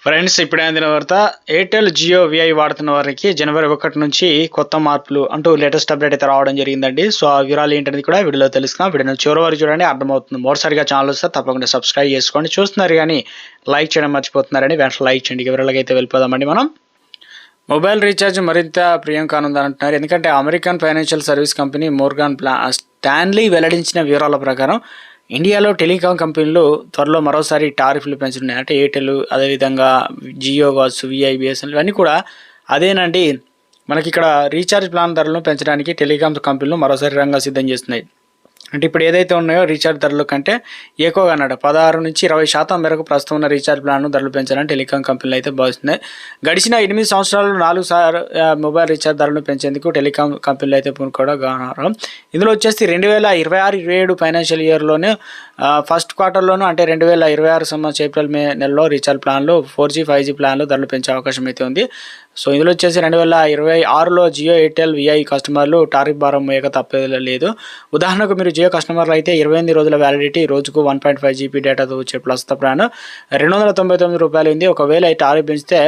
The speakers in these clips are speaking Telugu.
ఫ్రెండ్స్ ఇప్పుడే అందిన వార్త ఎయిర్టెల్ జియో విఐ వాడుతున్న వారికి జనవరి 1 నుంచి కొత్త మార్పులు అంటూ లేటెస్ట్ అప్డేట్ అయితే రావడం జరిగిందండి. సో ఆ వివరాలు ఏంటనేది కూడా వీడియోలో తెలుసుకున్నాం. వీడియోని చివరి వరకు చూడండి, అర్థమవుతుంది. మరోసారిగా ఛానల్ వస్తే తప్పకుండా సబ్స్క్రైబ్ చేసుకోండి. చూస్తున్నారు కానీ లైక్ చేయడం మర్చిపోతున్నారని వెంటనే లైక్ చేయండి. వివరాలకి అయితే వెళ్ళిపోదామండి. మనం మొబైల్ రీఛార్జ్ మరింత ప్రియం కానుందని అంటున్నారు. ఎందుకంటే American financial service company Morgan Stanley వెల్లడించిన వివరాల ప్రకారం ఇండియాలో టెలికాం కంపెనీలు త్వరలో మరోసారి టారిఫ్లు పెంచనున్నాయి. అంటే ఎయిర్టెల్, అదేవిధంగా జియో కావచ్చు, విఐ, బిఎస్ఎన్ఎల్ ఇవన్నీ కూడా అదేనండి. మనకి ఇక్కడ రీఛార్జ్ ప్లాన్ ధరలను పెంచడానికి టెలికాం కంపెనీలు మరోసారి రంగం సిద్ధం చేస్తున్నాయి. అంటే ఇప్పుడు ఏదైతే ఉన్నాయో రీఛార్జ్ ధరలు కంటే ఎక్కువగా అన్నట్టు 16 నుంచి 20% మేరకు ప్రస్తుతం ఉన్న రీఛార్జ్ ప్లాన్ను ధరలు పెంచాలని టెలికాం కంపెనీలు అయితే భావిస్తున్నాయి. గడిచిన 8 సంవత్సరాలు 4 సార్లు మొబైల్ రీఛార్జ్ ధరలను పెంచేందుకు టెలికాం కంపెనీలు అయితే పూనుకోవడం గమనార్హం. ఇందులో వచ్చేసి 2026-27 ఫైనాన్షియల్ ఇయర్లోనే ఫస్ట్ క్వార్టర్లోనూ, అంటే 2026 సంవత్సరం ఏప్రిల్ మే నెలలో రీఛార్జ్ ప్లాన్లు 4G 5G ప్లాన్లు ధరలు పెంచే అవకాశం అయితే ఉంది. సో ఇందులో వచ్చేసి 2026లో జియో, ఎయిర్టెల్, విఐ కస్టమర్లు టారిఫ్ భారం మోయక తప్పేది లేదు. ఉదాహరణకు మీరు జియో కస్టమర్లు అయితే 28 రోజుల వ్యాలిడిటీ, రోజుకు 1.5 GB డేటాతో వచ్చే ప్రస్తుత ప్లాన్ ₹299 ఉంది. ఒకవేళ ఈ టారిఫ్ పెంచితే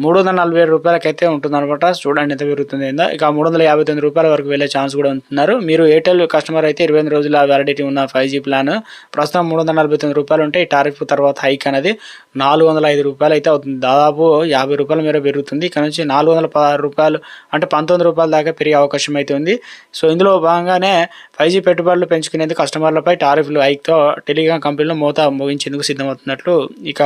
₹347 అయితే ఉంటుందన్నమాట. చూడండి ఎంత పెరుగుతుంది. ఇక ₹359 వరకు వెళ్ళే ఛాన్స్ కూడా ఉంటున్నారు. మీరు ఎయిర్టెల్ కస్టమర్ అయితే 28 రోజుల వ్యాలిడిటీ ఉన్న 5G ప్లాన్ ప్రస్తుతం ₹349 ఉంటే ఈ టారిఫ్ తర్వాత హైక్ అనేది ₹405 అయితే అవుతుంది. దాదాపు ₹50 మేర పెరుగుతుంది. ఇక్కడ నుంచి ₹416 అంటే ₹19 దాకా పెరిగే అవకాశం అయితే ఉంది. సో ఇందులో భాగంగానే 5G పెట్టుబడులు పెంచుకునేందుకు కస్టమర్లపై టారిఫ్లు హైక్తో టెలికాం కంపెనీలు మోత మోగించేందుకు సిద్ధమవుతున్నట్లు ఇక